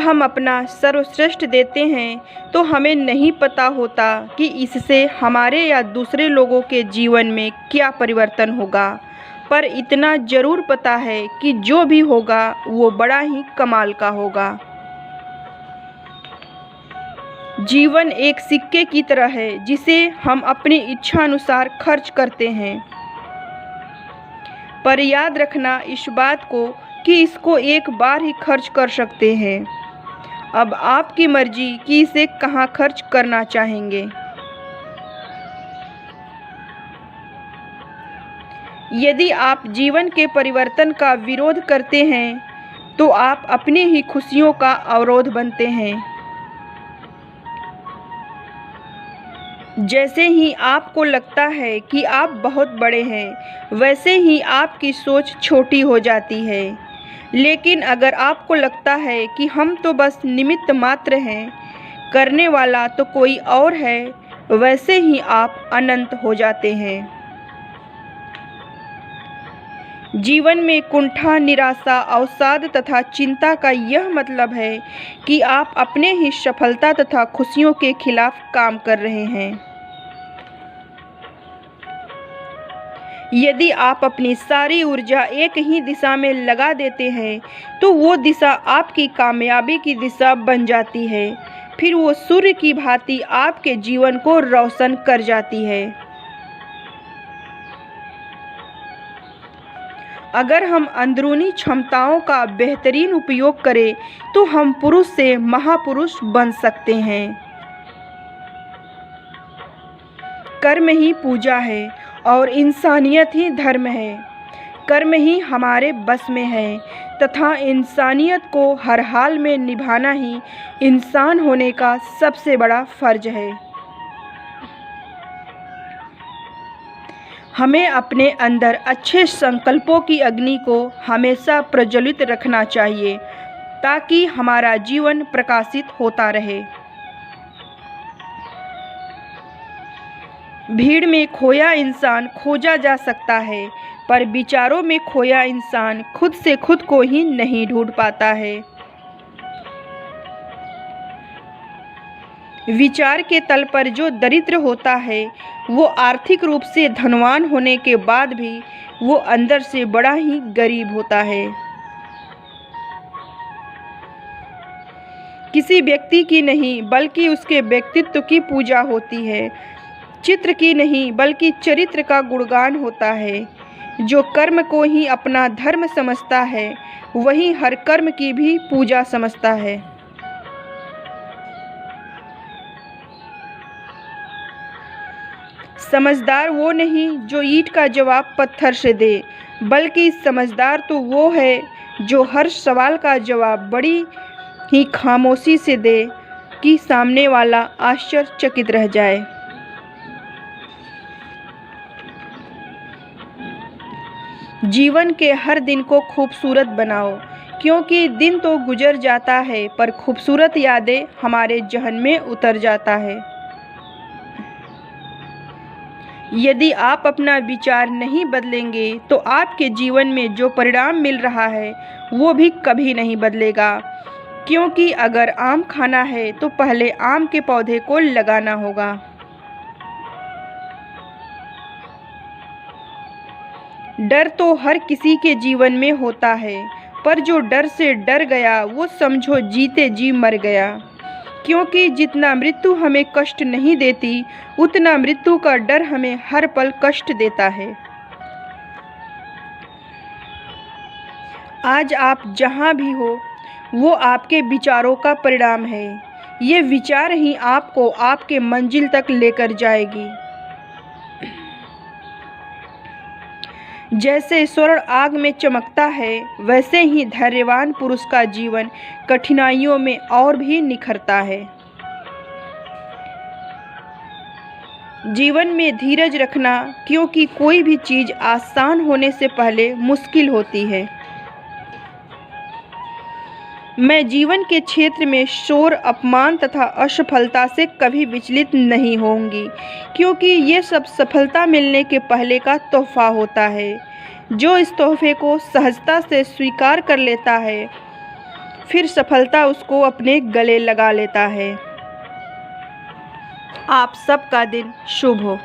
हम अपना सर्वश्रेष्ठ देते हैं तो हमें नहीं पता होता कि इससे हमारे या दूसरे लोगों के जीवन में क्या परिवर्तन होगा, पर इतना ज़रूर पता है कि जो भी होगा वो बड़ा ही कमाल का होगा। जीवन एक सिक्के की तरह है जिसे हम अपनी इच्छा अनुसार खर्च करते हैं, पर याद रखना इस बात को कि इसको एक बार ही खर्च कर सकते हैं। अब आपकी मर्जी कि इसे कहाँ खर्च करना चाहेंगे। यदि आप जीवन के परिवर्तन का विरोध करते हैं तो आप अपनी ही खुशियों का अवरोध बनते हैं। जैसे ही आपको लगता है कि आप बहुत बड़े हैं, वैसे ही आपकी सोच छोटी हो जाती है। लेकिन अगर आपको लगता है कि हम तो बस निमित्त मात्र हैं, करने वाला तो कोई और है, वैसे ही आप अनंत हो जाते हैं। जीवन में कुंठा, निराशा, अवसाद तथा चिंता का यह मतलब है कि आप अपने ही सफलता तथा खुशियों के खिलाफ काम कर रहे हैं। यदि आप अपनी सारी ऊर्जा एक ही दिशा में लगा देते हैं तो वो दिशा आपकी कामयाबी की दिशा बन जाती है। फिर वो सूर्य की भांति आपके जीवन को रोशन कर जाती है। अगर हम अंदरूनी क्षमताओं का बेहतरीन उपयोग करें तो हम पुरुष से महापुरुष बन सकते हैं। कर्म ही पूजा है और इंसानियत ही धर्म है। कर्म ही हमारे बस में है तथा इंसानियत को हर हाल में निभाना ही इंसान होने का सबसे बड़ा फर्ज है। हमें अपने अंदर अच्छे संकल्पों की अग्नि को हमेशा प्रज्वलित रखना चाहिए ताकि हमारा जीवन प्रकाशित होता रहे। भीड़ में खोया इंसान खोजा जा सकता है, पर विचारों में खोया इंसान खुद से खुद को ही नहीं ढूंढ पाता है। विचार के तल पर जो दरिद्र होता है वो आर्थिक रूप से धनवान होने के बाद भी वो अंदर से बड़ा ही गरीब होता है। किसी व्यक्ति की नहीं बल्कि उसके व्यक्तित्व की पूजा होती है। चित्र की नहीं बल्कि चरित्र का गुणगान होता है। जो कर्म को ही अपना धर्म समझता है वही हर कर्म की भी पूजा समझता है। समझदार वो नहीं जो ईंट का जवाब पत्थर से दे, बल्कि समझदार तो वो है जो हर सवाल का जवाब बड़ी ही खामोशी से दे कि सामने वाला आश्चर्यचकित रह जाए। जीवन के हर दिन को खूबसूरत बनाओ, क्योंकि दिन तो गुजर जाता है पर खूबसूरत यादें हमारे जहन में उतर जाता है। यदि आप अपना विचार नहीं बदलेंगे तो आपके जीवन में जो परिणाम मिल रहा है वो भी कभी नहीं बदलेगा, क्योंकि अगर आम खाना है तो पहले आम के पौधे को लगाना होगा। डर तो हर किसी के जीवन में होता है, पर जो डर से डर गया वो समझो जीते जी मर गया, क्योंकि जितना मृत्यु हमें कष्ट नहीं देती उतना मृत्यु का डर हमें हर पल कष्ट देता है। आज आप जहाँ भी हो वो आपके विचारों का परिणाम है। ये विचार ही आपको आपके मंजिल तक लेकर जाएगी। जैसे स्वर्ण आग में चमकता है वैसे ही धैर्यवान पुरुष का जीवन कठिनाइयों में और भी निखरता है। जीवन में धीरज रखना, क्योंकि कोई भी चीज़ आसान होने से पहले मुश्किल होती है। मैं जीवन के क्षेत्र में शोर, अपमान तथा असफलता से कभी विचलित नहीं होंगी, क्योंकि ये सब सफलता मिलने के पहले का तोहफा होता है। जो इस तोहफे को सहजता से स्वीकार कर लेता है फिर सफलता उसको अपने गले लगा लेता है। आप सबका दिन शुभ हो।